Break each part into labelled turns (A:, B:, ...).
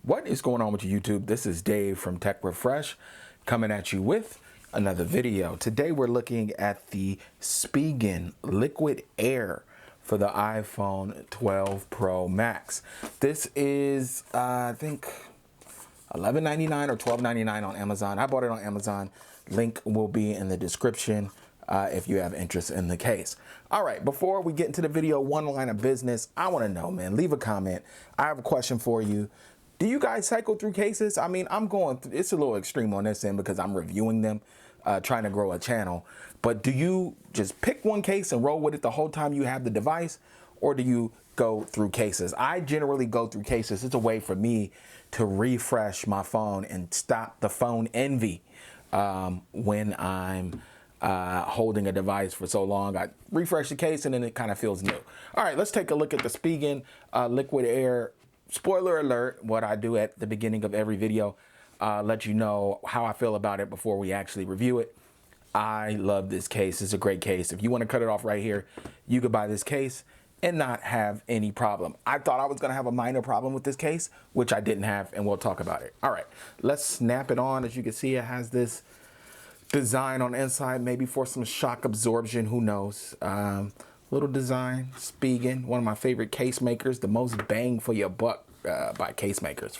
A: What is going on with YouTube? This is Dave from Tech Refresh coming at you with another video. Today we're looking at the Spigen Liquid Air for the iPhone 12 Pro Max. This is, I think, $11.99 or $12.99 on Amazon. I bought it on Amazon. Link will be in the description if you have interest in the case. All right, before we get into the video, one line of business. I want to know, man, leave a comment. I have a question for you. Do you guys cycle through cases? I mean, I'm going through, it's a little extreme on this end because I'm reviewing them, trying to grow a channel. But do you just pick one case and roll with it the whole time you have the device? Or do you go through cases? I generally go through cases. It's a way for me to refresh my phone and stop the phone envy when I'm holding a device for so long. I refresh the case and then it kind of feels new. All right, let's take a look at the Spigen Liquid Air. Spoiler alert, what I do at the beginning of every video, let you know how I feel about it before we actually review it. I love this case. It's a great case. If you want to cut it off right here, you could buy this case and not have any problem. I thought I was going to have a minor problem with this case, which I didn't have, and we'll talk about it. All right, let's snap it on. As you can see, it has this design on the inside, maybe for some shock absorption, who knows. Little design, Spigen, one of my favorite case makers, the most bang for your buck by case makers,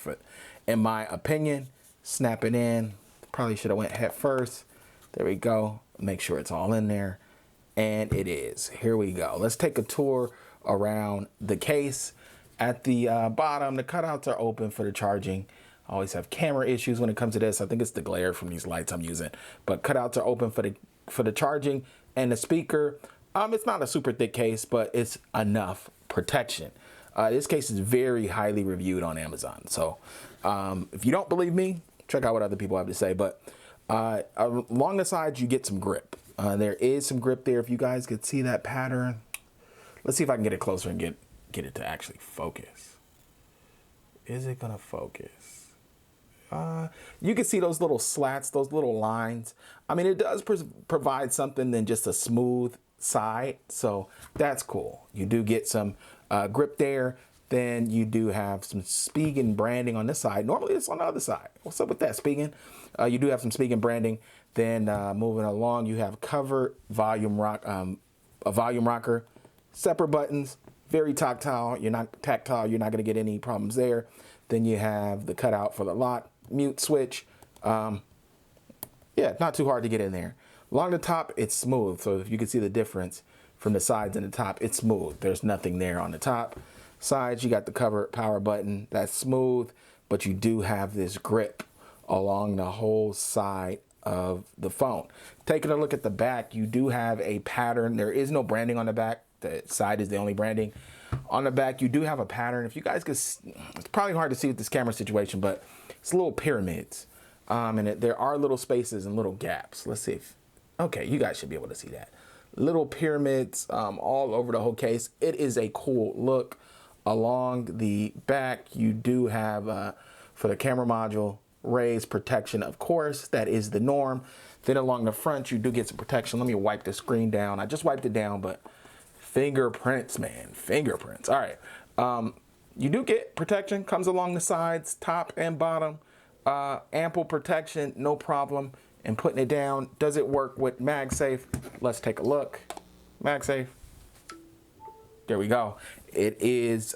A: in my opinion. Snap it in. Probably should have went head first. There we go. Make sure it's all in there. And it is. Here we go. Let's take a tour around the case. At the bottom, the cutouts are open for the charging. I always have camera issues when it comes to this. I think it's the glare from these lights I'm using. But cutouts are open for the charging and the speaker. It's not a super thick case, but it's enough protection. This case is very highly reviewed on Amazon. So if you don't believe me, check out what other people have to say. But along the sides, you get some grip. There is some grip there. If you guys could see that pattern. Let's see if I can get it closer and get it to actually focus. Is it gonna focus? You can see those little slats, those little lines. I mean, it does provide something than just a smooth side, so that's cool. You do get some grip there. Then you do have some Spigen branding on this side. Normally it's on the other side. What's up with that, Spigen? You do have some Spigen branding. Then moving along, you have cover volume a volume rocker, separate buttons, very tactile. You're not going to get any problems there. Then you have the cutout for the lock, mute switch. Yeah, not too hard to get in there. Along the top, it's smooth. So if you can see the difference from the sides and the top, it's smooth. There's nothing there on the top. Sides, you got the cover power button. That's smooth, but you do have this grip along the whole side of the phone. Taking a look at the back, you do have a pattern. There is no branding on the back. The side is the only branding. On the back, you do have a pattern. If you guys could, it's probably hard to see with this camera situation, but it's little pyramids. And there are little spaces and little gaps. Let's see if, okay, you guys should be able to see that. Little pyramids all over the whole case. It is a cool look. Along the back, you do have, for the camera module, raised protection, of course. That is the norm. Then along the front, you do get some protection. Let me wipe the screen down. I just wiped it down, but fingerprints, man, fingerprints. All right. You do get protection. Comes along the sides, top and bottom. Ample protection, no problem. And putting it down, does it work with Magsafe? Let's take a look. Magsafe. There we go. It is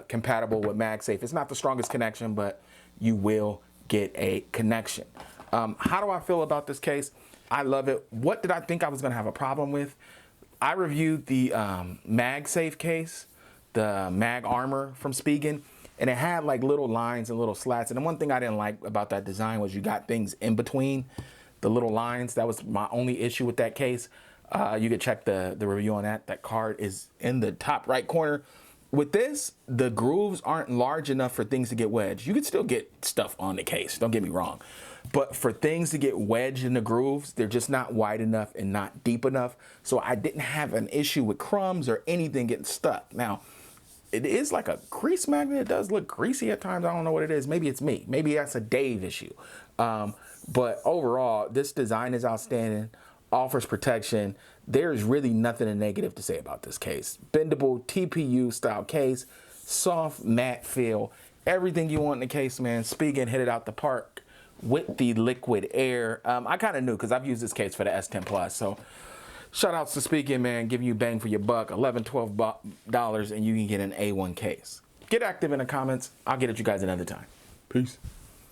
A: compatible with Magsafe. It's not the strongest connection, but you will get a connection. How do I feel about this case? I love it. What did I think I was going to have a problem with? I reviewed the Magsafe case, the Mag Armor from Spigen, and it had like little lines and little slats. And the one thing I didn't like about that design was you got things in between the little lines. That was my only issue with that case. You could check the review on that. That card is in the top right corner. With this, the grooves aren't large enough for things to get wedged. You could still get stuff on the case, don't get me wrong. But for things to get wedged in the grooves, they're just not wide enough and not deep enough. So I didn't have an issue with crumbs or anything getting stuck. Now, it is like a grease magnet. It does look greasy at times. I don't know what it is. Maybe it's me. Maybe that's a Dave issue. But overall, this design is outstanding. Offers protection. There's really nothing negative to say about this case. Bendable TPU style case, soft matte feel, everything you want in the case, man. Spigen hit it out the park with the liquid air. I kind of knew because I've used this case for the S10 Plus. So shout outs to Spigen, man, giving you bang for your buck, $11, $12, and you can get an A1 case. Get active in the comments. I'll get at you guys another time. Peace.